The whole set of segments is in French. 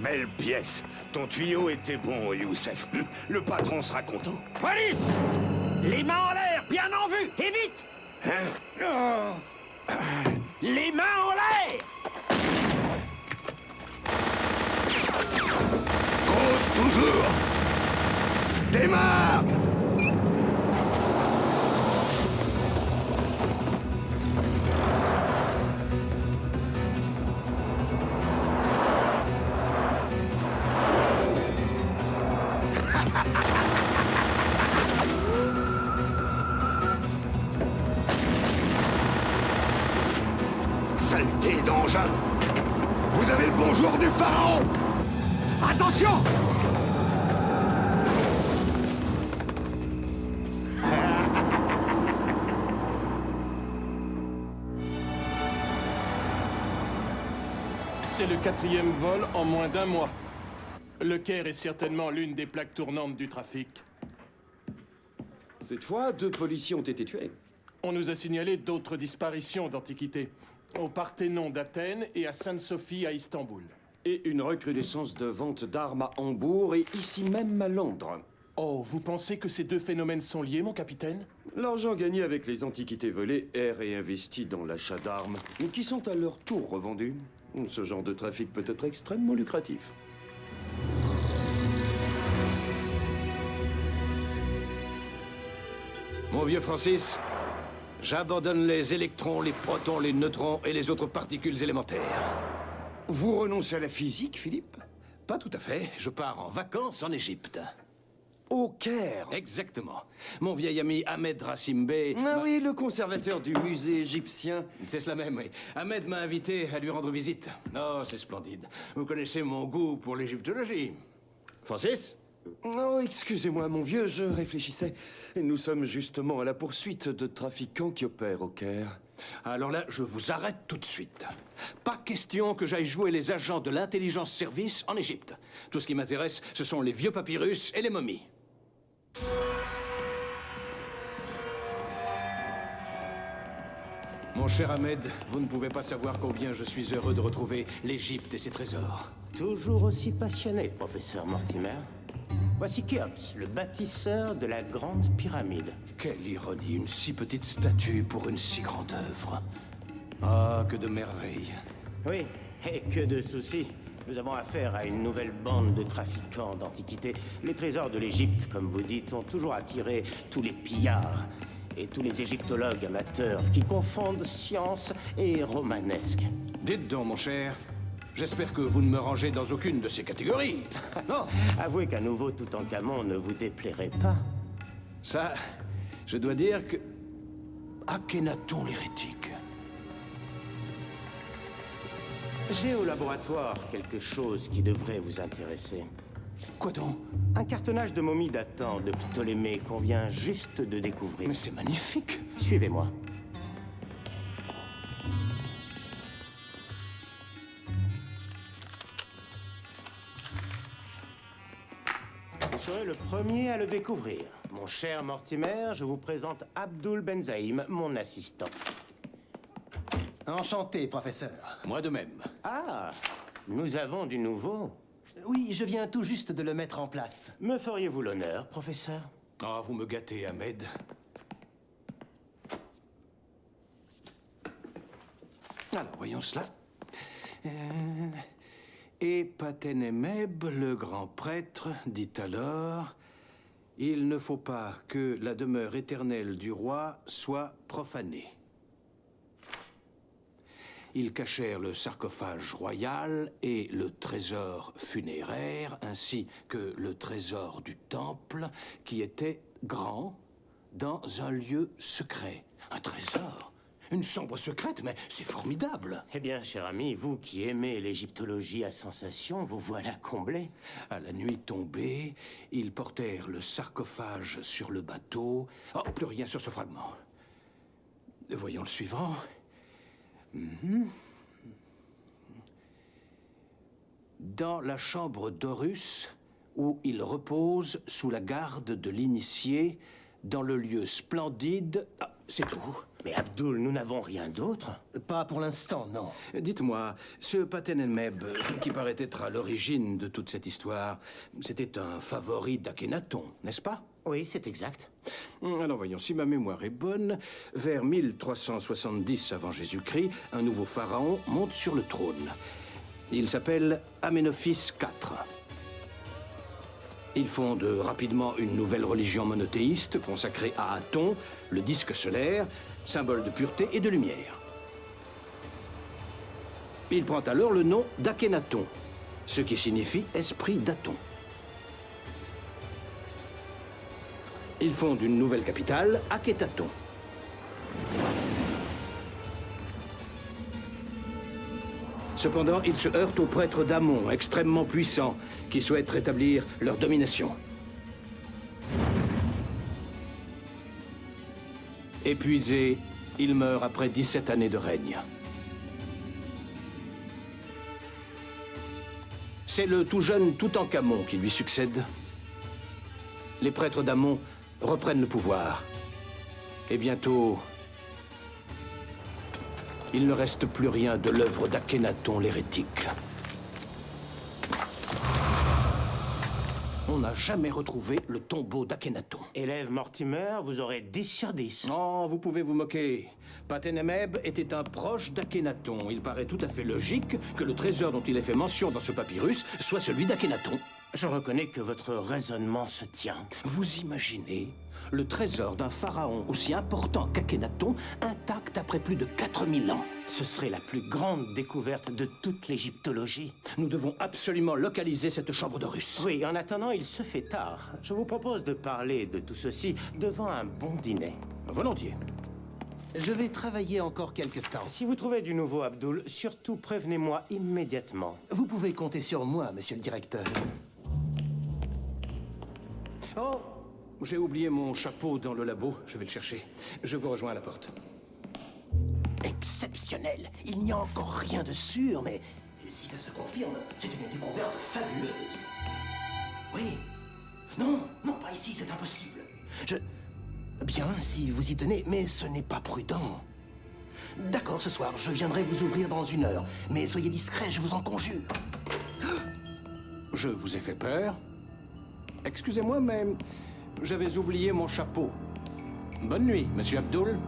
Belle pièce. Ton tuyau était bon, Youssef. Le patron sera content. Police! Les mains en l'air, bien en vue, et vite! Hein? Les mains en l'air! Cause toujours! Démarre! Saleté d'engin! Vous avez le bonjour du pharaon! Attention! C'est le 4e vol en moins d'un mois. Le Caire est certainement l'une des plaques tournantes du trafic. Cette fois, 2 policiers ont été tués. On nous a signalé d'autres disparitions d'antiquités. Au Parthénon d'Athènes et à Sainte-Sophie à Istanbul. Et une recrudescence de vente d'armes à Hambourg et ici même à Londres. Oh, vous pensez que ces deux phénomènes sont liés, mon capitaine? L'argent gagné avec les antiquités volées est réinvesti dans l'achat d'armes, qui sont à leur tour revendues. Ce genre de trafic peut être extrêmement lucratif. Mon vieux Francis, j'abandonne les électrons, les protons, les neutrons et les autres particules élémentaires. Vous renoncez à la physique, Philippe? Pas tout à fait, je pars en vacances en Égypte. Au Caire? Exactement. Mon vieil ami Ahmed Rassim Bey... Ah oui, le conservateur du musée égyptien. C'est cela même, oui. Ahmed m'a invité à lui rendre visite. Oh, c'est splendide. Vous connaissez mon goût pour l'égyptologie. Francis? Oh, excusez-moi, mon vieux, je réfléchissais. Nous sommes justement à la poursuite de trafiquants qui opèrent au Caire. Alors là, je vous arrête tout de suite. Pas question que j'aille jouer les agents de l'intelligence service en Égypte. Tout ce qui m'intéresse, ce sont les vieux papyrus et les momies. Mon cher Ahmed, vous ne pouvez pas savoir combien je suis heureux de retrouver l'Égypte et ses trésors. Toujours aussi passionné, professeur Mortimer. Voici Khéops, le bâtisseur de la Grande Pyramide. Quelle ironie, une si petite statue pour une si grande œuvre. Ah, que de merveilles. Oui, et que de soucis. Nous avons affaire à une nouvelle bande de trafiquants d'antiquités. Les trésors de l'Égypte, comme vous dites, ont toujours attiré tous les pillards et tous les égyptologues amateurs qui confondent science et romanesque. Dites donc, mon cher, j'espère que vous ne me rangez dans aucune de ces catégories. Non. Avouez qu'un nouveau Toutankhamon ne vous déplairait pas. Ça, je dois dire que... Akhenaton l'hérétique. J'ai au laboratoire quelque chose qui devrait vous intéresser. Quoi donc? Un cartonnage de momie datant de Ptolémée qu'on vient juste de découvrir. Mais c'est magnifique. Suivez-moi. Vous serez le premier à le découvrir. Mon cher Mortimer, je vous présente Abdul Benzaïm, mon assistant. Enchanté, professeur. Moi de même. Ah, nous avons du nouveau. Oui, je viens tout juste de le mettre en place. Me feriez-vous l'honneur, professeur? Ah, vous me gâtez, Ahmed. Alors, voyons cela. Et Patenemeb, le grand prêtre, dit alors... Il ne faut pas que la demeure éternelle du roi soit profanée. Ils cachèrent le sarcophage royal et le trésor funéraire, ainsi que le trésor du temple, qui était grand, dans un lieu secret. Un trésor? Une chambre secrète? Mais c'est formidable! Eh bien, cher ami, vous qui aimez l'égyptologie à sensation, vous voilà comblé. À la nuit tombée, ils portèrent le sarcophage sur le bateau. Oh, plus rien sur ce fragment. Voyons le suivant. Dans la chambre d'Horus, où il repose sous la garde de l'initié, dans le lieu splendide... Ah, C'est tout. Mais Abdul, nous n'avons rien d'autre. Pas pour l'instant, non. Dites-moi, ce Paten-en-Meb, qui paraît être à l'origine de toute cette histoire, c'était un favori d'Akhenaton, n'est-ce pas? Oui, c'est exact. Alors voyons, si ma mémoire est bonne, vers 1370 avant Jésus-Christ, un nouveau pharaon monte sur le trône. Il s'appelle Aménophis IV. Il fonde rapidement une nouvelle religion monothéiste consacrée à Aton, le disque solaire, symbole de pureté et de lumière. Il prend alors le nom d'Akhenaton, ce qui signifie esprit d'Aton. Il fonde une nouvelle capitale, Akhetaton. Cependant, il se heurte aux prêtres d'Amon, extrêmement puissants, qui souhaitent rétablir leur domination. Épuisé, il meurt après 17 années de règne. C'est le tout jeune Toutankhamon qui lui succède. Les prêtres d'Amon reprennent le pouvoir. Et bientôt, il ne reste plus rien de l'œuvre d'Akhenaton l'hérétique. On n'a jamais retrouvé le tombeau d'Akhenaton. Élève Mortimer, vous aurez 10 sur 10. Non, vous pouvez vous moquer. Paten-en-Meb était un proche d'Akhenaton. Il paraît tout à fait logique que le trésor dont il est fait mention dans ce papyrus soit celui d'Akhenaton. Je reconnais que votre raisonnement se tient. Vous imaginez le trésor d'un pharaon aussi important qu'Akhenaton, intact après plus de 4000 ans. Ce serait la plus grande découverte de toute l'égyptologie. Nous devons absolument localiser cette chambre de Russe. Oui, en attendant, il se fait tard. Je vous propose de parler de tout ceci devant un bon dîner. Volontiers. Je vais travailler encore quelque temps. Si vous trouvez du nouveau, Abdul, surtout prévenez-moi immédiatement. Vous pouvez compter sur moi, monsieur le directeur. Oh, j'ai oublié mon chapeau dans le labo. Je vais le chercher. Je vous rejoins à la porte. Exceptionnel. Il n'y a encore rien de sûr, mais si ça se confirme, c'est une découverte fabuleuse. Oui. Non, non, pas ici, c'est impossible. Bien, si vous y tenez, mais ce n'est pas prudent. D'accord, ce soir, je viendrai vous ouvrir dans 1 heure. Mais soyez discret, je vous en conjure. Je vous ai fait peur? Excusez-moi, mais j'avais oublié mon chapeau. Bonne nuit, monsieur Abdul.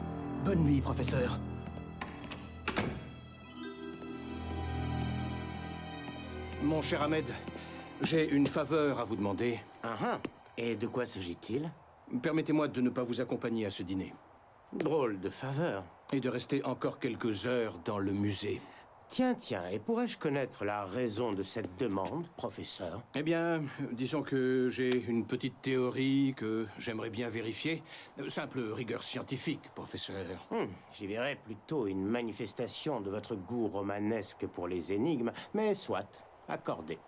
Bonne nuit, professeur. Mon cher Ahmed, j'ai une faveur à vous demander. Et de quoi s'agit-il? Permettez-moi de ne pas vous accompagner à ce dîner. Drôle de faveur. Et de rester encore quelques heures dans le musée. Tiens, et pourrais-je connaître la raison de cette demande, professeur? Eh bien, disons que j'ai une petite théorie que j'aimerais bien vérifier. Simple rigueur scientifique, professeur. J'y verrais plutôt une manifestation de votre goût romanesque pour les énigmes, mais soit, accordé.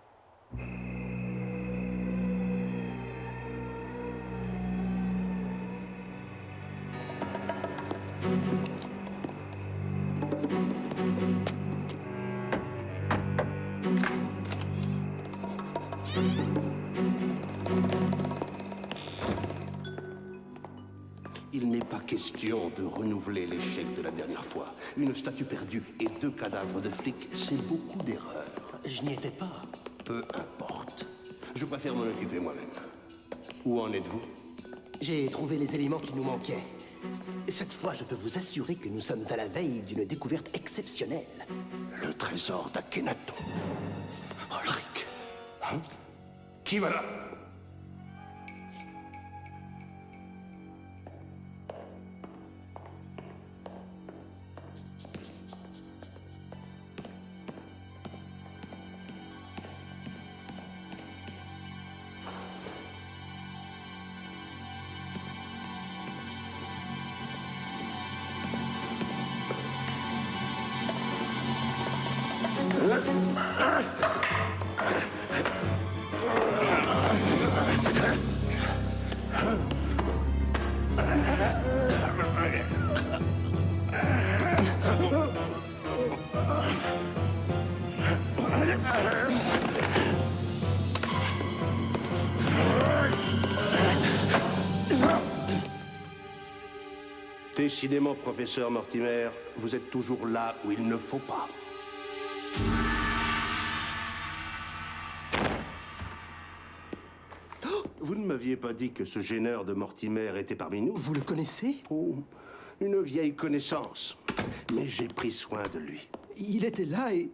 Il n'est pas question de renouveler l'échec de la dernière fois. Une statue perdue et 2 cadavres de flics, c'est beaucoup d'erreurs. Je n'y étais pas. Peu importe. Je préfère m'en occuper moi-même. Où en êtes-vous? J'ai trouvé les éléments qui nous manquaient. Cette fois, je peux vous assurer que nous sommes à la veille d'une découverte exceptionnelle. Le trésor d'Akhenaton. Ulrich. Hein? Qui va là? Décidément, professeur Mortimer, vous êtes toujours là où il ne faut pas. Vous ne m'aviez pas dit que ce gêneur de Mortimer était parmi nous? Vous le connaissez? Oh, une vieille connaissance. Mais j'ai pris soin de lui. Il était là et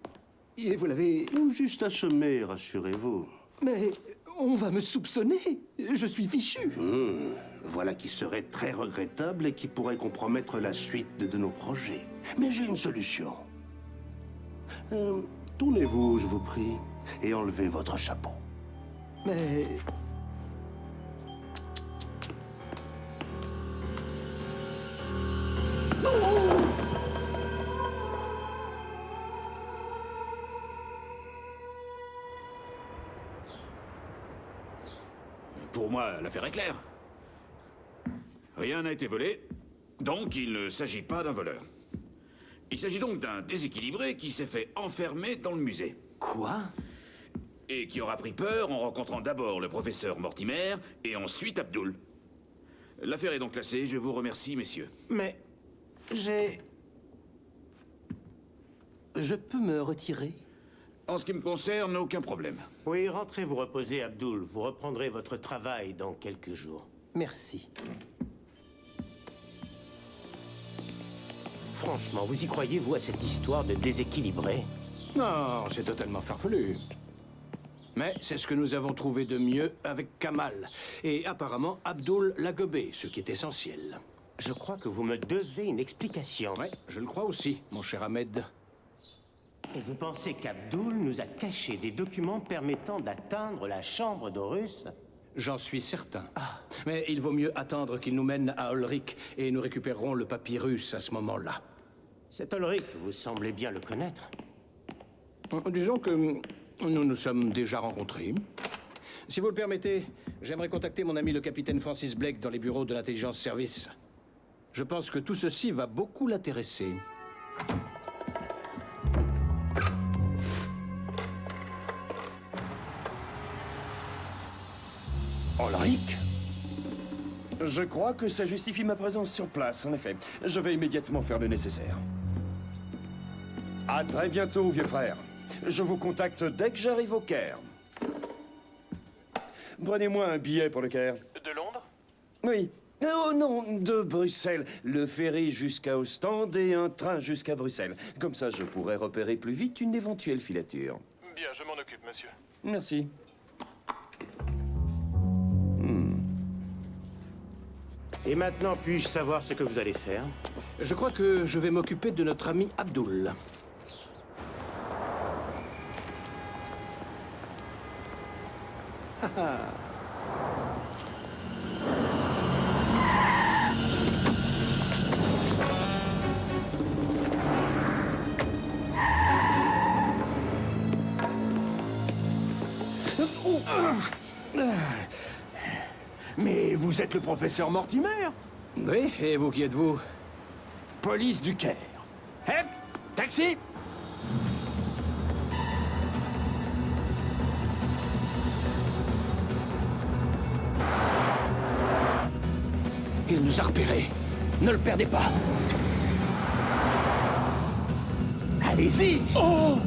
vous l'avez... Ou juste assommé, rassurez-vous. Mais on va me soupçonner. Je suis fichu. Voilà qui serait très regrettable et qui pourrait compromettre la suite de nos projets. Mais j'ai une solution. Tournez-vous, je vous prie, et enlevez votre chapeau. Mais... Pour moi, l'affaire est claire. Rien n'a été volé, donc il ne s'agit pas d'un voleur. Il s'agit donc d'un déséquilibré qui s'est fait enfermer dans le musée. Quoi? Et qui aura pris peur en rencontrant d'abord le professeur Mortimer et ensuite Abdul. L'affaire est donc classée, je vous remercie, messieurs. Mais... Je peux me retirer? En ce qui me concerne, aucun problème. Oui, rentrez vous reposer, Abdul. Vous reprendrez votre travail dans quelques jours. Merci. Franchement, vous y croyez, vous, à cette histoire de déséquilibré? Non, c'est totalement farfelu. Mais c'est ce que nous avons trouvé de mieux avec Kamal. Et apparemment, Abdul l'a gobé, ce qui est essentiel. Je crois que vous me devez une explication. Ouais, je le crois aussi, mon cher Ahmed. Et vous pensez qu'Abdul nous a caché des documents permettant d'atteindre la chambre d'Horus? J'en suis certain. Mais il vaut mieux attendre qu'il nous mène à Ulrich et nous récupérerons le papyrus à ce moment-là. Cet Ulrich, vous semblez bien le connaître. Disons que nous nous sommes déjà rencontrés. Si vous le permettez, j'aimerais contacter mon ami le capitaine Francis Blake dans les bureaux de l'intelligence service. Je pense que tout ceci va beaucoup l'intéresser. Ulrich? Je crois que ça justifie ma présence sur place, en effet. Je vais immédiatement faire le nécessaire. À très bientôt, vieux frère. Je vous contacte dès que j'arrive au Caire. Prenez-moi un billet pour le Caire. De Londres? Oui. Oh non, de Bruxelles. Le ferry jusqu'à Ostende et un train jusqu'à Bruxelles. Comme ça, je pourrai repérer plus vite une éventuelle filature. Bien, je m'en occupe, monsieur. Merci. Et maintenant, puis-je savoir ce que vous allez faire? Je crois que je vais m'occuper de notre ami Abdul. Mais vous êtes le professeur Mortimer? Oui, et vous qui êtes-vous? Police du Caire. Hep, taxi! Il nous a repérés. Ne le perdez pas. Allez-y! Oh!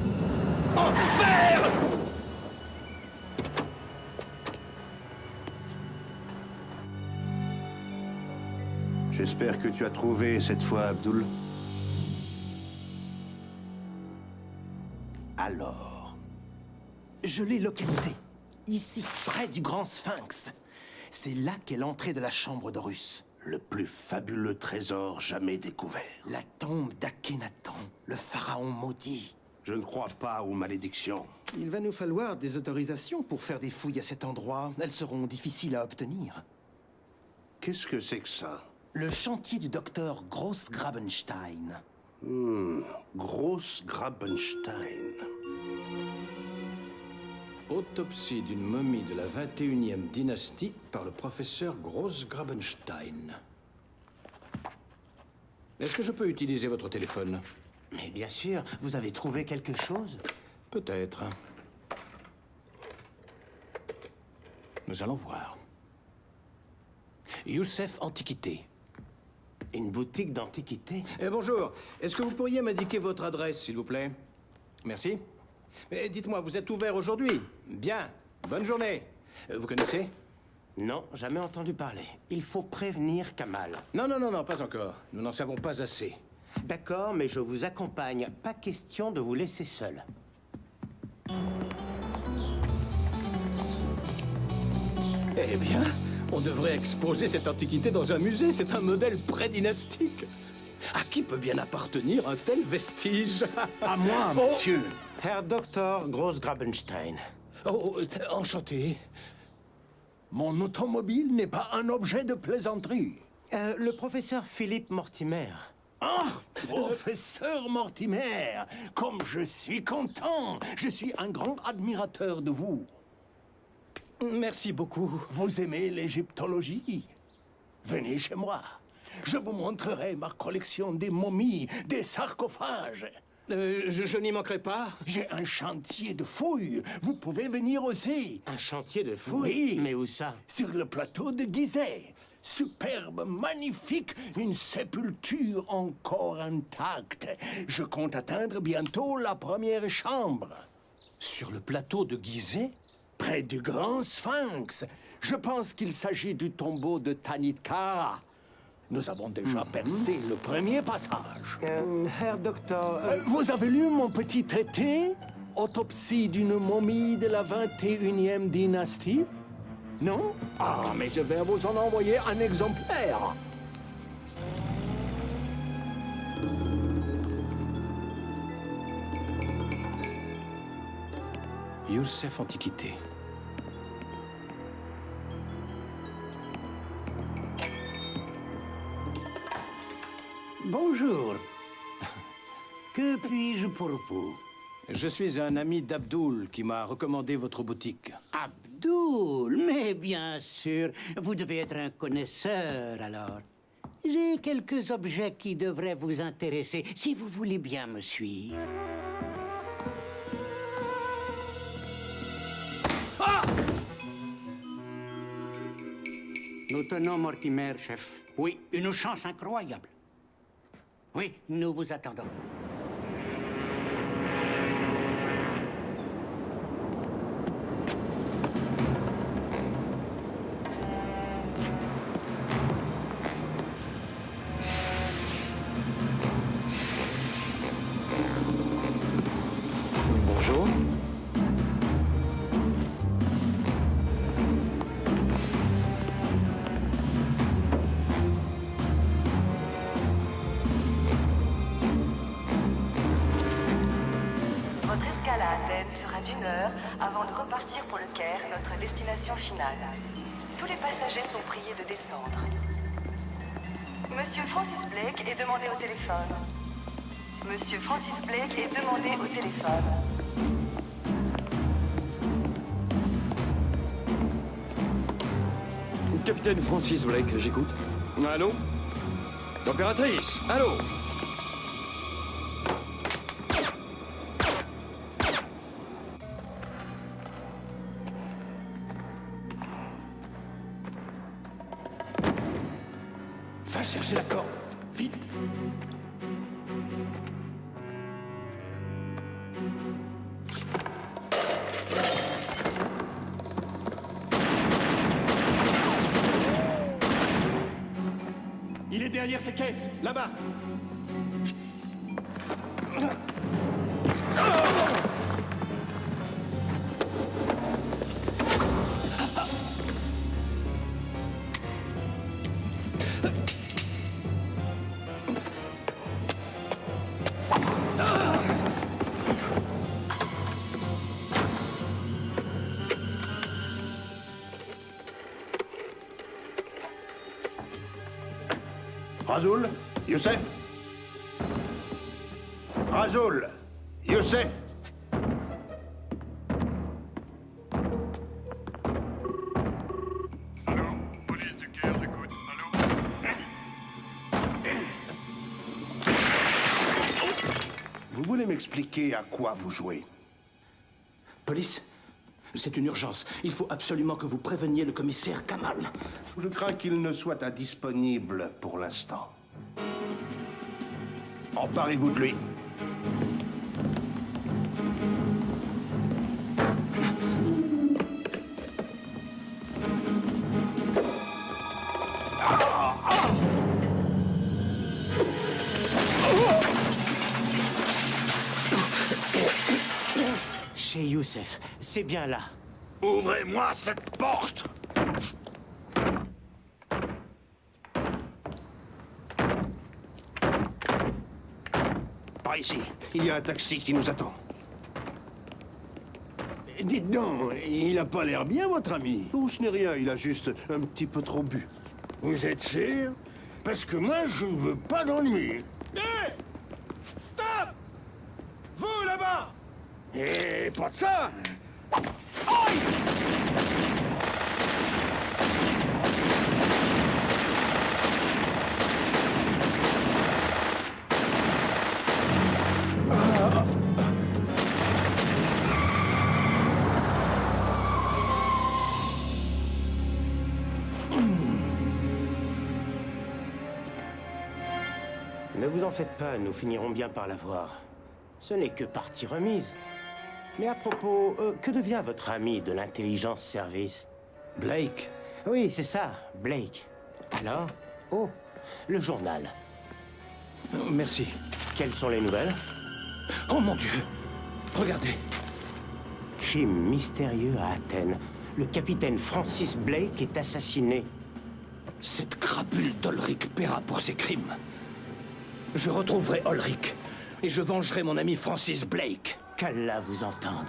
Enfer! J'espère que tu as trouvé cette fois, Abdul. Alors, Je l'ai localisé. Ici, près du Grand Sphinx. C'est là qu'est l'entrée de la chambre d'Horus. le plus fabuleux trésor jamais découvert. La tombe d'Akhenaton, le pharaon maudit. Je ne crois pas aux malédictions. Il va nous falloir des autorisations pour faire des fouilles à cet endroit. Elles seront difficiles à obtenir. Qu'est-ce que c'est que ça? Le chantier du docteur Grossgrabenstein. Grossgrabenstein. Autopsie d'une momie de la 21e dynastie par le professeur Grossgrabenstein. Est-ce que je peux utiliser votre téléphone? Mais bien sûr, vous avez trouvé quelque chose? Peut-être. Nous allons voir. Youssef Antiquité. Une boutique d'antiquités? Bonjour. Est-ce que vous pourriez m'indiquer votre adresse, s'il vous plaît? Merci. Mais dites-moi, vous êtes ouvert aujourd'hui? Bien. Bonne journée. Vous connaissez? Non, jamais entendu parler. Il faut prévenir Kamal. Non, non, non, non, pas encore. Nous n'en savons pas assez. D'accord, mais je vous accompagne. Pas question de vous laisser seul. Eh bien, on devrait exposer cette antiquité dans un musée. C'est un modèle pré-dynastique. À qui peut bien appartenir un tel vestige? À moi, monsieur. Herr Dr. Grossgrabenstein. Oh, enchanté. Mon automobile n'est pas un objet de plaisanterie. Le professeur Philippe Mortimer. Ah, professeur Mortimer, comme je suis content. Je suis un grand admirateur de vous. Merci beaucoup. Vous aimez l'égyptologie? Venez chez moi. Je vous montrerai ma collection des momies, des sarcophages. Je n'y manquerai pas. J'ai un chantier de fouilles. Vous pouvez venir aussi. Un chantier de fouilles? Oui. Mais où ça? Sur le plateau de Gizeh. Superbe, magnifique, une sépulture encore intacte. Je compte atteindre bientôt la première chambre. Sur le plateau de Gizeh? Près du grand sphinx. Je pense qu'il s'agit du tombeau de Tanit-Kara. Nous avons déjà percé le premier passage. Herr Docteur... Vous avez lu mon petit traité? Autopsie d'une momie de la 21e dynastie? Non? Ah, mais je vais vous en envoyer un exemplaire. Youssef Antiquité. Bonjour. Que puis-je pour vous? Je suis un ami d'Abdoul qui m'a recommandé votre boutique. Abdoul, mais bien sûr, vous devez être un connaisseur alors. J'ai quelques objets qui devraient vous intéresser, si vous voulez bien me suivre. Nous tenons Mortimer, chef. Oui, une chance incroyable. Oui, nous vous attendons. Bonjour. Votre escale à Athènes sera d'1 heure avant de repartir pour le Caire, notre destination finale. Tous les passagers sont priés de descendre. Monsieur Francis Blake est demandé au téléphone. Monsieur Francis Blake est demandé au téléphone. Capitaine Francis Blake, j'écoute. Allô? Opératrice, allô? Va chercher la corde. Vite. Il est derrière ces caisses, là-bas. Rasoul? Youssef? Rasoul? Youssef? Allô? Police du Caire, j'écoute. Allô? Vous voulez m'expliquer à quoi vous jouez? Police? C'est une urgence. Il faut absolument que vous préveniez le commissaire Kamal. Je crains qu'il ne soit indisponible pour l'instant. Emparez-vous de lui. Chez Youssef, c'est bien là. Ouvrez-moi cette porte! Par ici, il y a un taxi qui nous attend. Dites donc, il a pas l'air bien, votre ami. Oh, ce n'est rien, il a juste un petit peu trop bu. Vous êtes sûr? Parce que moi, je ne veux pas d'ennui. Hé! Stop! Vous, là-bas! Et pas de ça. Ne vous en faites pas, nous finirons bien par la voir. Ce n'est que partie remise. Mais à propos, que devient votre ami de l'intelligence service? Blake? Oui, c'est ça, Blake. Alors? Oh, le journal. Merci. Quelles sont les nouvelles? Oh mon Dieu! Regardez. Crime mystérieux à Athènes. Le capitaine Francis Blake est assassiné. Cette crapule d'Olric paiera pour ses crimes. Je retrouverai Olric et je vengerai mon ami Francis Blake. Qu'Allah vous entende.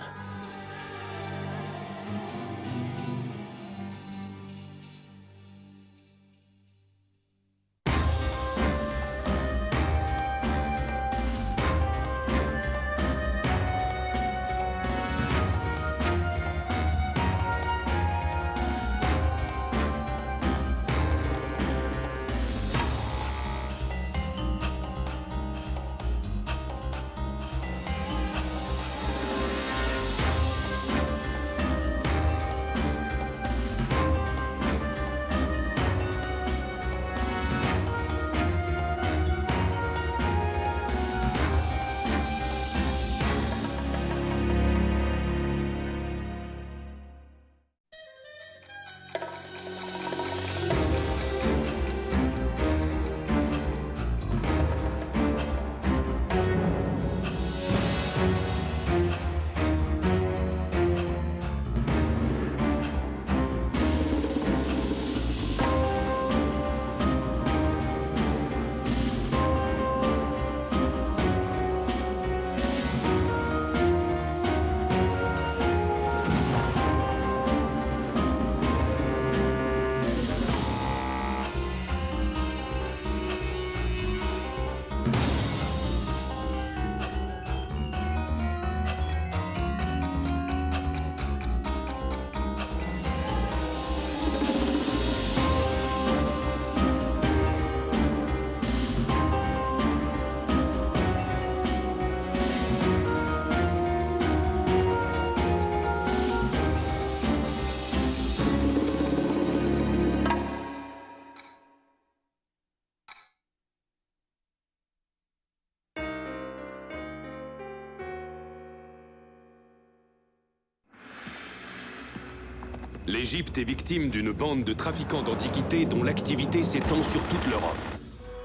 L'Égypte est victime d'une bande de trafiquants d'antiquités dont l'activité s'étend sur toute l'Europe.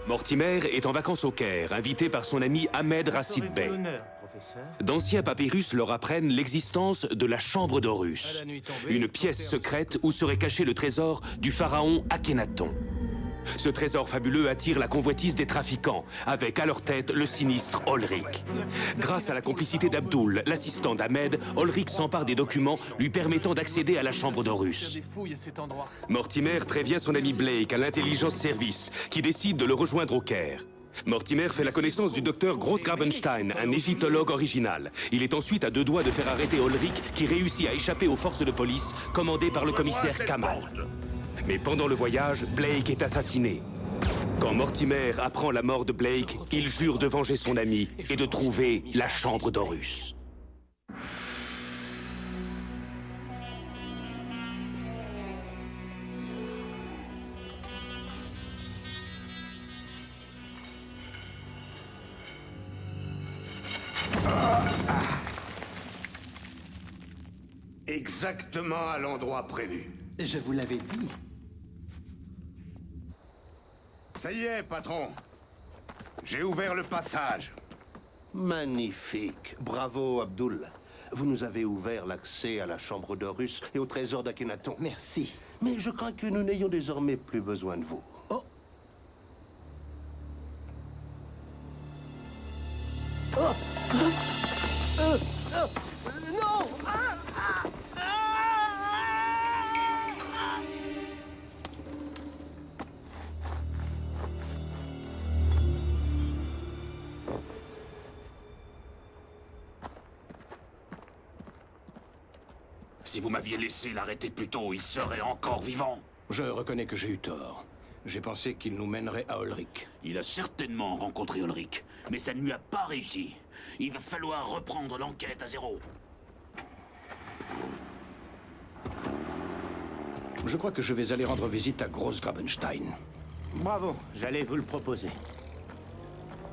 Mortimer est en vacances au Caire, invité par son ami Ahmed Racid Bey. D'anciens papyrus leur apprennent l'existence de la Chambre d'Horus, une pièce secrète où serait caché le trésor du pharaon Akhenaton. Ce trésor fabuleux attire la convoitise des trafiquants, avec à leur tête le sinistre Olric. Grâce à la complicité d'Abdul, l'assistant d'Ahmed, Olric s'empare des documents lui permettant d'accéder à la Chambre d'Horus. Mortimer prévient son ami Blake à l'intelligence service, qui décide de le rejoindre au Caire. Mortimer fait la connaissance du docteur Grossgrabenstein, un égyptologue original. Il est ensuite à deux doigts de faire arrêter Olric, qui réussit à échapper aux forces de police commandées par le commissaire Kamal. Mais pendant le voyage, Blake est assassiné. Quand Mortimer apprend la mort de Blake, il jure de venger son ami et de trouver la Chambre d'Horus. exactement à l'endroit prévu. Je vous l'avais dit. Ça y est, patron. J'ai ouvert le passage. Magnifique. Bravo, Abdul. Vous nous avez ouvert l'accès à la chambre d'Horus et au trésor d'Akhenaton. Merci. Mais je crains que nous n'ayons désormais plus besoin de vous. Oh. Oh. Non. Si vous m'aviez laissé l'arrêter plus tôt, il serait encore vivant. Je reconnais que j'ai eu tort. J'ai pensé qu'il nous mènerait à Ulrich. Il a certainement rencontré Ulrich, mais ça ne lui a pas réussi. Il va falloir reprendre l'enquête à zéro. Je crois que je vais aller rendre visite à Großgrabenstein. Bravo, j'allais vous le proposer.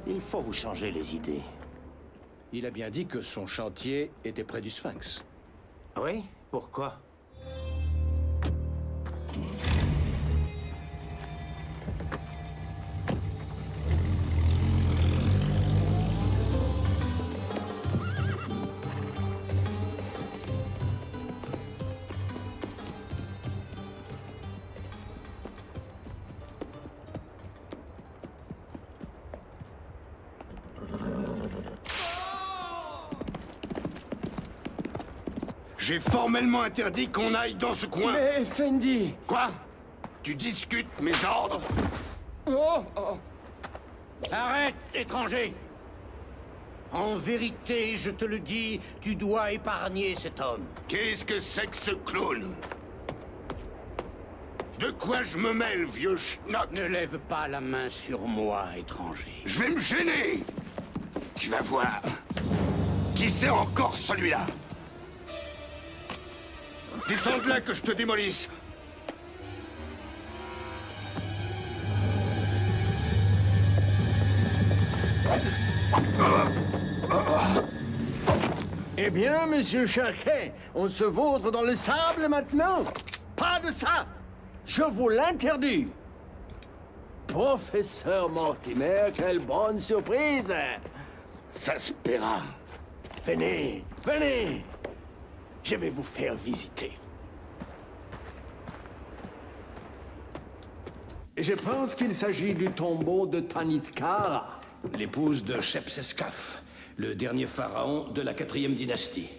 Il faut vous changer les idées. Il a bien dit que son chantier était près du Sphinx. Oui? Pourquoi? J'ai formellement interdit qu'on aille dans ce coin. Mais, Fendi... Quoi? Tu discutes mes ordres? Oh. Arrête, étranger! En vérité, je te le dis, tu dois épargner cet homme. Qu'est-ce que c'est que ce clown? De quoi je me mêle, vieux schnock? Ne lève pas la main sur moi, étranger. Je vais me gêner. Tu vas voir. Qui c'est encore celui-là? Descends de là que je te démolisse. Eh bien, monsieur Charquet, on se vautre dans le sable maintenant? Pas de ça! Je vous l'interdis! Professeur Mortimer, quelle bonne surprise! Ça se paiera. Venez, venez! Je vais vous faire visiter. Je pense qu'il s'agit du tombeau de Tanithkara. L'épouse de Shepseskaf, le dernier pharaon de la 4e dynastie.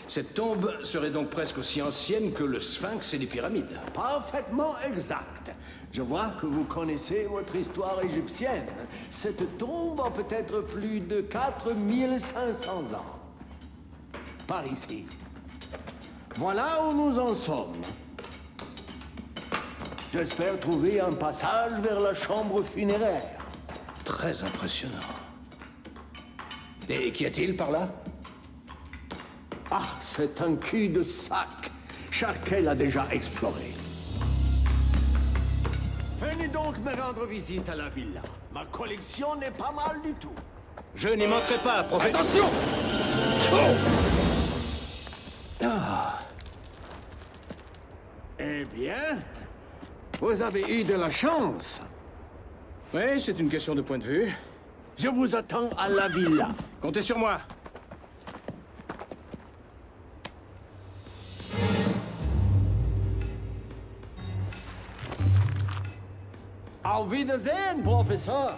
Cette tombe serait donc presque aussi ancienne que le Sphinx et les pyramides. Parfaitement exact. Je vois que vous connaissez votre histoire égyptienne. Cette tombe a peut-être plus de 4500 ans. Par ici. Voilà où nous en sommes. J'espère trouver un passage vers la chambre funéraire. Très impressionnant. Et qu'y a-t-il par là? Ah, c'est un cul-de-sac. Charquet l'a déjà exploré. Venez donc me rendre visite à la villa. Ma collection n'est pas mal du tout. Je n'y manquerai pas, professeur. Attention! Ah. Eh bien, vous avez eu de la chance. Oui, c'est une question de point de vue. Je vous attends à la villa. Comptez sur moi. Auf Wiedersehen, Professeur.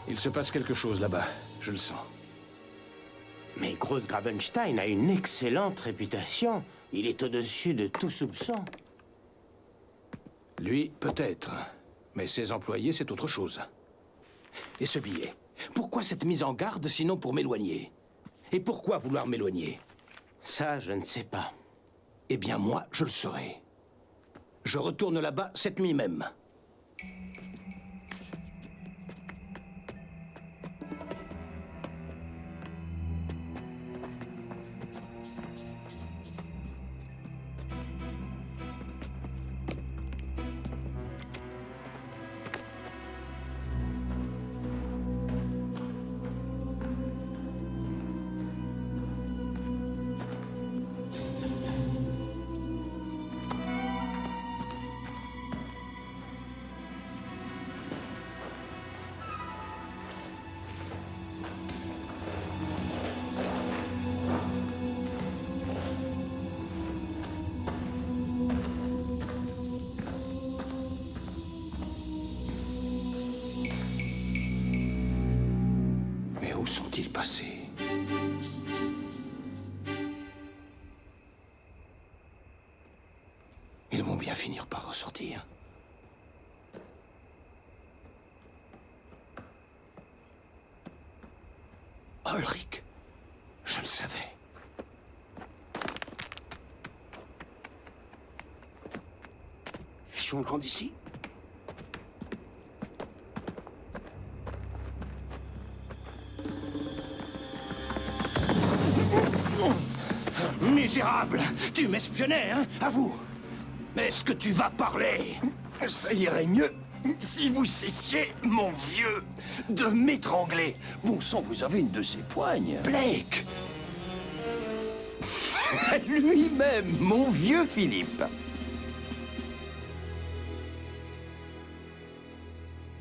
Il se passe quelque chose là-bas, je le sens. Mais Großgrabenstein a une excellente réputation. Il est au-dessus de tout soupçon. Lui, peut-être. Mais ses employés, c'est autre chose. Et ce billet? Pourquoi cette mise en garde, sinon pour m'éloigner? Et pourquoi vouloir m'éloigner? Ça, je ne sais pas. Eh bien, moi, je le saurai. Je retourne là-bas cette nuit même. passé. Ils vont bien finir par ressortir. Ulrich, je le savais. Fichons le camp d'ici. Misérable! Tu m'espionnais, hein? À vous! Est-ce que tu vas parler? Ça irait mieux si vous cessiez, mon vieux, de m'étrangler. Bon sang, vous avez une de ces poignes. Blake! Lui-même, mon vieux Philippe.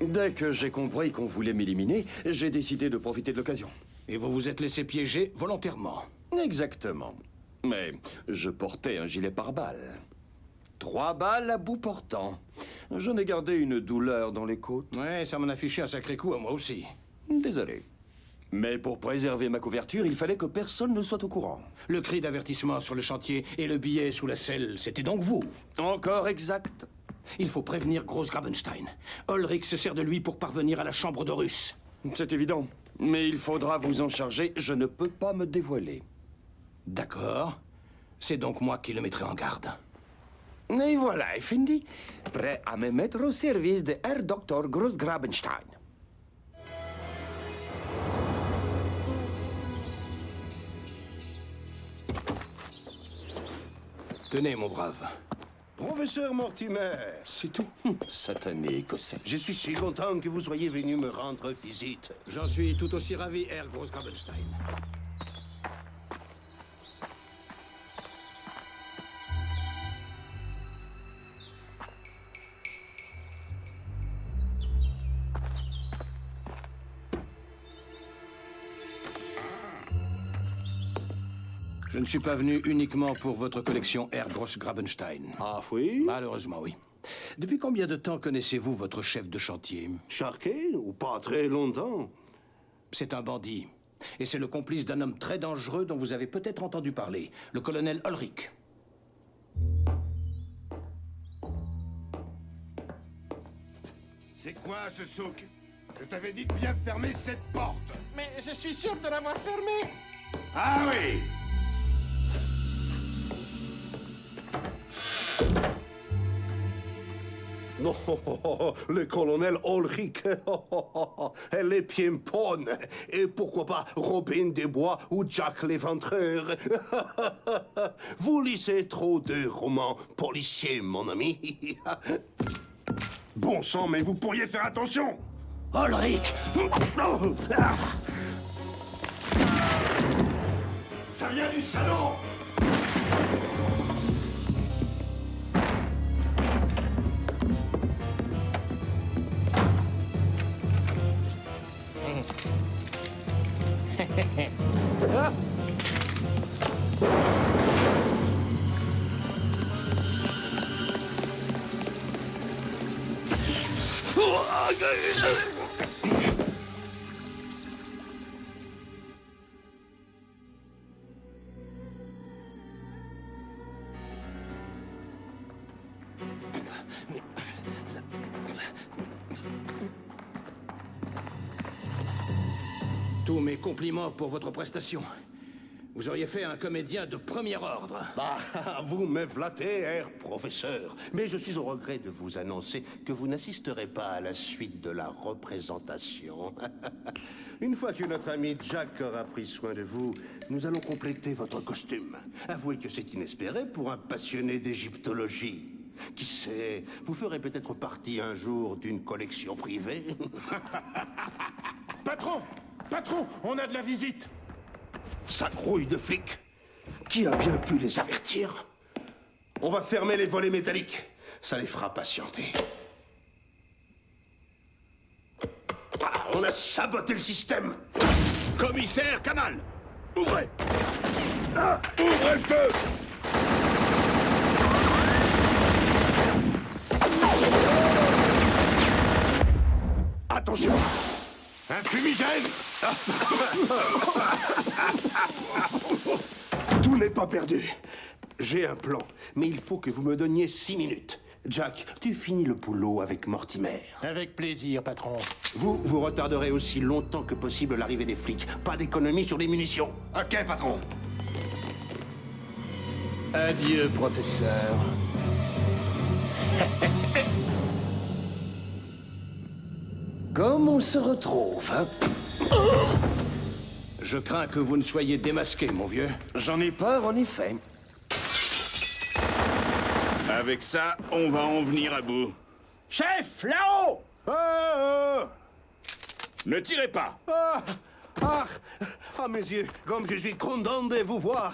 Dès que j'ai compris qu'on voulait m'éliminer, j'ai décidé de profiter de l'occasion. Et vous vous êtes laissé piéger volontairement. Exactement. Mais je portais un gilet pare-balles. 3 balles à bout portant. J'en ai gardé une douleur dans les côtes. Ouais, ça m'en a fiché un sacré coup à moi aussi. Désolé. Mais pour préserver ma couverture, il fallait que personne ne soit au courant. Le cri d'avertissement sur le chantier et le billet sous la selle, c'était donc vous? Encore exact. Il faut prévenir Grossgrabenstein. Ulrich se sert de lui pour parvenir à la chambre de Russe. C'est évident. Mais il faudra vous en charger. Je ne peux pas me dévoiler. D'accord. C'est donc moi qui le mettrai en garde. Et voilà, Effendi, prêt à me mettre au service de Herr Dr. Grossgrabenstein. Tenez, mon brave. Professeur Mortimer, C'est tout. Satané écossais. je suis si content que vous soyez venu me rendre visite. J'en suis tout aussi ravi, Herr Grossgrabenstein. Je ne suis pas venu uniquement pour votre collection Herr Grossgrabenstein. Ah oui? Malheureusement, oui. Depuis combien de temps connaissez-vous votre chef de chantier? Charquet ou pas très longtemps? C'est un bandit. Et c'est le complice d'un homme très dangereux dont vous avez peut-être entendu parler, le colonel Ulrich. C'est quoi ce souk? Je t'avais dit de bien fermer cette porte. Mais je suis sûr de l'avoir fermé. Ah oui! Non, le colonel Ulrich, elle est pimpone. Et pourquoi pas Robin des Bois ou Jack l'Éventreur? Vous lisez trop de romans policiers, mon ami. Bon sang, mais vous pourriez faire attention! Ulrich! Ça vient du salon! Tous mes compliments pour votre prestation. Vous auriez fait un comédien de premier ordre. Bah, vous me flattez, Herr Professeur. Mais je suis au regret de vous annoncer que vous n'assisterez pas à la suite de la représentation. Une fois que notre ami Jack aura pris soin de vous, nous allons compléter votre costume. Avouez que c'est inespéré pour un passionné d'égyptologie. Qui sait, vous ferez peut-être partie un jour d'une collection privée. Patron! Patron, on a de la visite. Ça grouille de flics. Qui a bien pu les avertir? On va fermer les volets métalliques. Ça les fera patienter. Ah, on a saboté le système. Commissaire Kamal, ouvrez! Ah, Ouvrez le feu! Attention! Un fumier! fumigène. Tout n'est pas perdu. J'ai un plan, mais il faut que vous me donniez 6 minutes. Jack, tu finis le boulot avec Mortimer. Avec plaisir, patron. Vous retarderez aussi longtemps que possible l'arrivée des flics. Pas d'économie sur les munitions. Ok, patron. Adieu, professeur. Comme on se retrouve, hein? Je crains que vous ne soyez démasqué, mon vieux. J'en ai peur, en effet. Avec ça, on va en venir à bout. Chef, là-haut! Ne tirez pas. Mes yeux, comme je suis content de vous voir.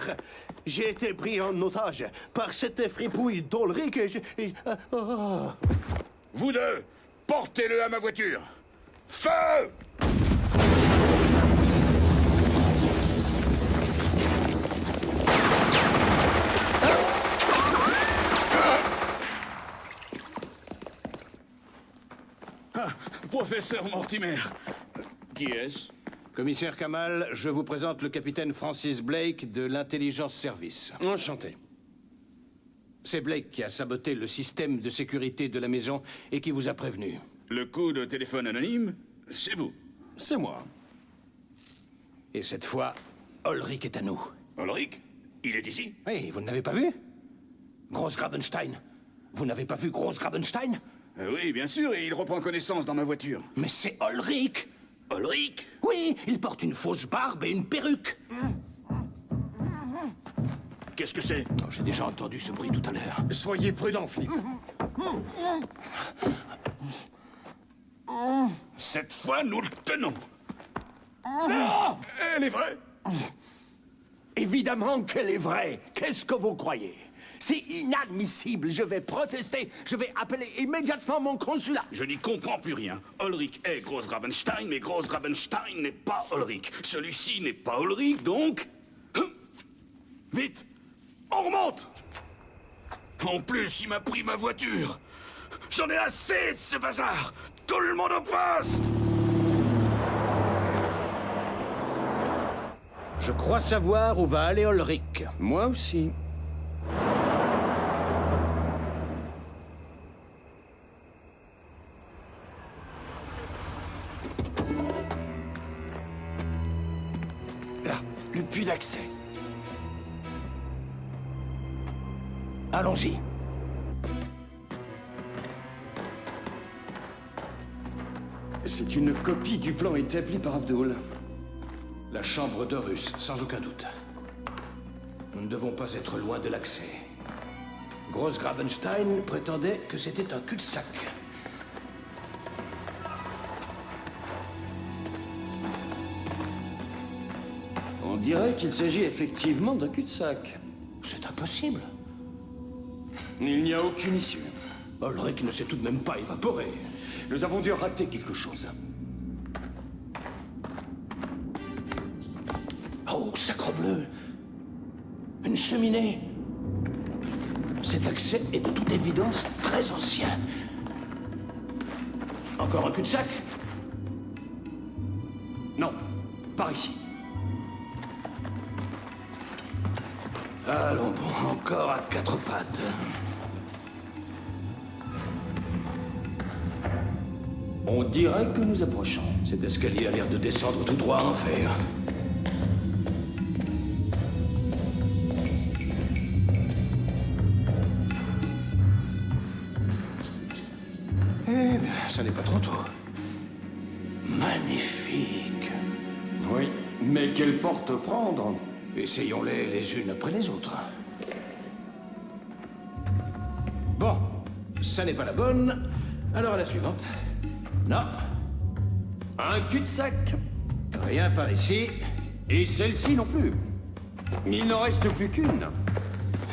J'ai été pris en otage par cette fripouille d'Olric et Vous deux, portez-le à ma voiture. Feu! Professeur Mortimer. Qui est-ce? Commissaire Kamal, je vous présente le capitaine Francis Blake de l'Intelligence Service. Enchanté. C'est Blake qui a saboté le système de sécurité de la maison et qui vous a prévenu. Le coup de téléphone anonyme, c'est vous. C'est moi. Et cette fois, Ulrich est à nous. Ulrich? Il est ici? Oui, vous ne l'avez pas vu? Grossgrabenstein. Vous n'avez pas vu Grossgrabenstein? Oui, bien sûr, et il reprend connaissance dans ma voiture. Mais c'est Ulrich! Ulrich? Oui, il porte une fausse barbe et une perruque. Qu'est-ce que c'est? Oh, j'ai déjà entendu ce bruit tout à l'heure. Soyez prudent, flic. Cette fois, nous le tenons. Elle est vraie? Évidemment qu'elle est vraie. Qu'est-ce que vous croyez? C'est inadmissible. Je vais protester. Je vais appeler immédiatement mon consulat. Je n'y comprends plus rien. Ulrich est Grossgrabenstein, mais Grossgrabenstein n'est pas Ulrich. Celui-ci n'est pas Ulrich, donc... Vite! On remonte! En plus, il m'a pris ma voiture. J'en ai assez de ce bazar. Tout le monde au poste! Je crois savoir où va aller Ulrich. Moi aussi. Là, le puits d'accès. Allons-y. C'est une copie du plan établi par Abdul. La chambre d'Horus, sans aucun doute. Nous ne devons pas être loin de l'accès. Grossgrabenstein prétendait que c'était un cul-de-sac. On dirait qu'il s'agit effectivement d'un cul-de-sac. C'est impossible. Il n'y a aucune issue. Ulrich ne s'est tout de même pas évaporé. Nous avons dû rater quelque chose. Oh, sacrebleu! Une cheminée! Cet accès est de toute évidence très ancien. Encore un cul-de-sac? Non, par ici. Allons bon, encore à quatre pattes. On dirait que nous approchons. Cet escalier a l'air de descendre tout droit en enfer. Eh bien, ça n'est pas trop tôt. Magnifique. Oui, mais quelle porte prendre? Essayons-les les unes après les autres. Bon, ça n'est pas la bonne. Alors à la suivante. Non. Un cul-de-sac. Rien par ici. Et celle-ci non plus. Il n'en reste plus qu'une.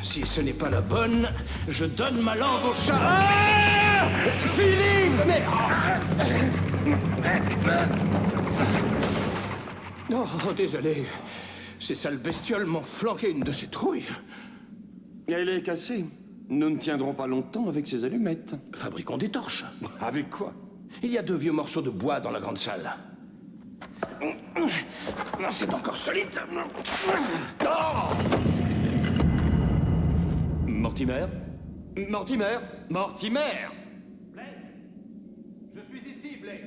Si ce n'est pas la bonne, je donne ma langue au chat. Ah Philippe! Mais... Oh, désolé. Ces sales bestioles m'ont flanqué une de ces trouilles. Elle est cassée. Nous ne tiendrons pas longtemps avec ces allumettes. Fabriquons des torches. Avec quoi? Il y a 2 vieux morceaux de bois dans la grande salle. C'est encore solide. Mortimer? Mortimer? Mortimer! Je suis ici, Blake.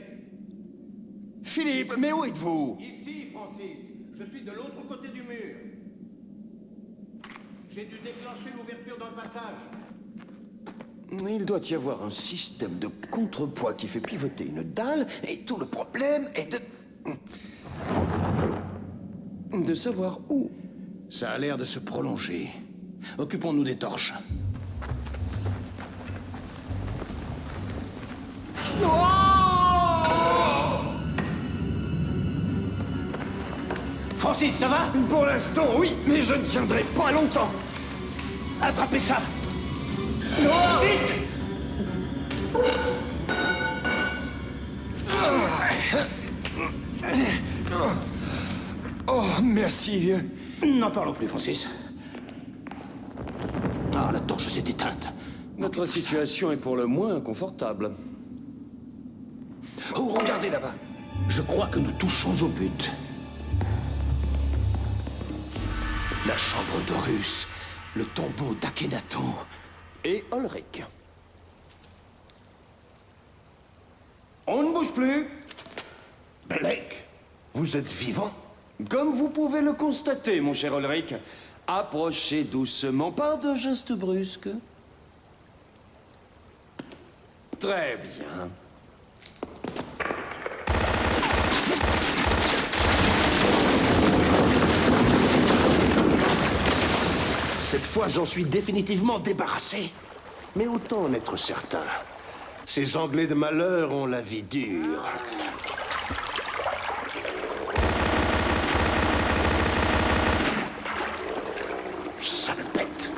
Philippe, mais où êtes-vous? Ici, Francis. Je suis de l'autre côté du mur. J'ai dû déclencher l'ouverture d'un passage. Il doit y avoir un système de contrepoids qui fait pivoter une dalle, et tout le problème est de savoir où. Ça a l'air de se prolonger. Occupons-nous des torches. Francis, ça va? Pour l'instant, oui, mais je ne tiendrai pas longtemps. Attrapez ça! Vite! Oh, merci, vieux. N'en parlons plus, Francis. Ah, la torche s'est éteinte. Notre situation est pour le moins inconfortable. Oh, regardez là-bas. Je crois que nous touchons au but. La chambre d'Horus, le tombeau d'Akhenaton et Ulrich. On ne bouge plus. Blake, vous êtes vivant? Comme vous pouvez le constater, mon cher Ulrich. Approchez doucement, pas de gestes brusques. Très bien. Cette fois, j'en suis définitivement débarrassé. Mais autant en être certain. Ces Anglais de malheur ont la vie dure. Salpette.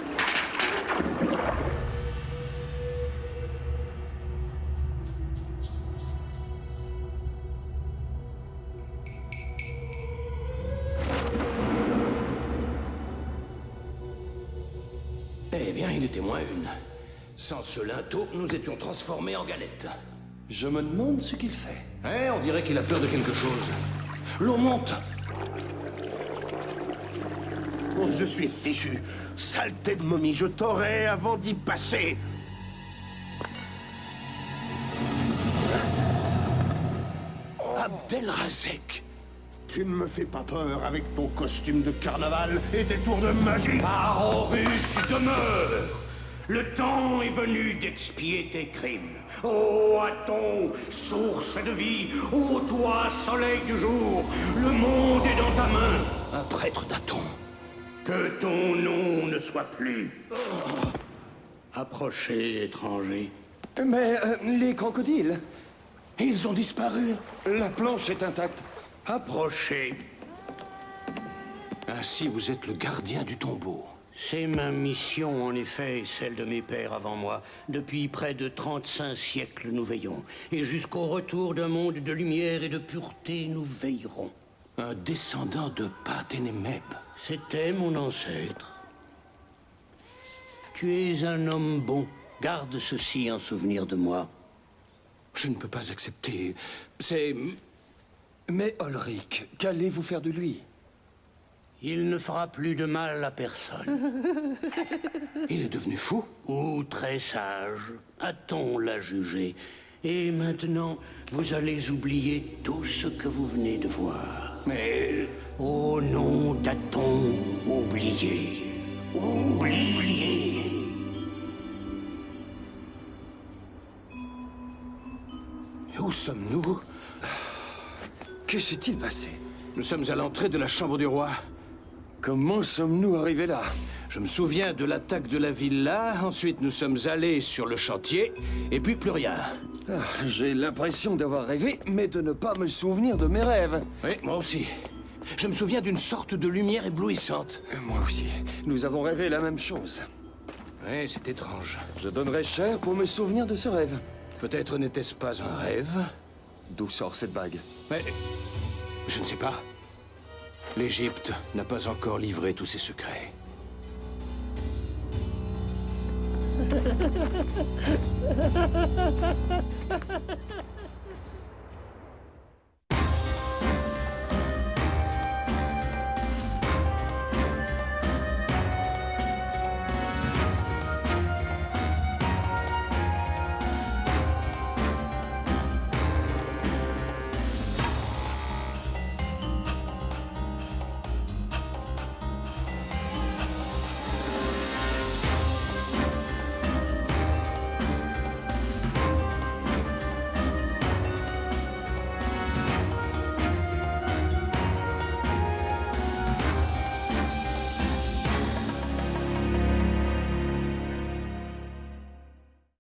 Eh bien, il était moins une. Sans ce linteau, nous étions transformés en galettes. Je me demande ce qu'il fait. Eh, on dirait qu'il a peur de quelque chose. L'eau monte. Oh, je suis fichu. Saleté de momie, je t'aurais avant d'y passer. Abdelrazek. Tu ne me fais pas peur avec ton costume de carnaval et tes tours de magie. Par Horus, demeure. Le temps est venu d'expier tes crimes. Ô Aton, source de vie, ô toi, soleil du jour, le monde est dans ta main. Un prêtre d'Aton. Que ton nom ne soit plus. Approchez, étranger. Mais les crocodiles, ils ont disparu. La planche est intacte. Approchez. Ainsi, vous êtes le gardien du tombeau. C'est ma mission, en effet, celle de mes pères avant moi. Depuis près de 35 siècles, nous veillons. Et jusqu'au retour d'un monde de lumière et de pureté, nous veillerons. Un descendant de Patenemeb. C'était mon ancêtre. Tu es un homme bon. Garde ceci en souvenir de moi. Je ne peux pas accepter. C'est... Mais Ulrich, qu'allez-vous faire de lui? Il ne fera plus de mal à personne. Il est devenu fou? Ou très sage. A-t-on l'a jugé? Et maintenant, vous allez oublier tout ce que vous venez de voir. Mais... Au nom d'Aton, oubliez. Oubliez. Où sommes-nous? Que s'est-il passé? Nous sommes à l'entrée de la chambre du roi. Comment sommes-nous arrivés là? Je me souviens de l'attaque de la villa, ensuite nous sommes allés sur le chantier, et puis plus rien. Ah, j'ai l'impression d'avoir rêvé, mais de ne pas me souvenir de mes rêves. Oui, moi aussi. Je me souviens d'une sorte de lumière éblouissante. Moi aussi. Nous avons rêvé la même chose. Oui, c'est étrange. Je donnerais cher pour me souvenir de ce rêve. Peut-être n'était-ce pas un rêve? D'où sort cette bague? Mais... je ne sais pas. L'Égypte n'a pas encore livré tous ses secrets.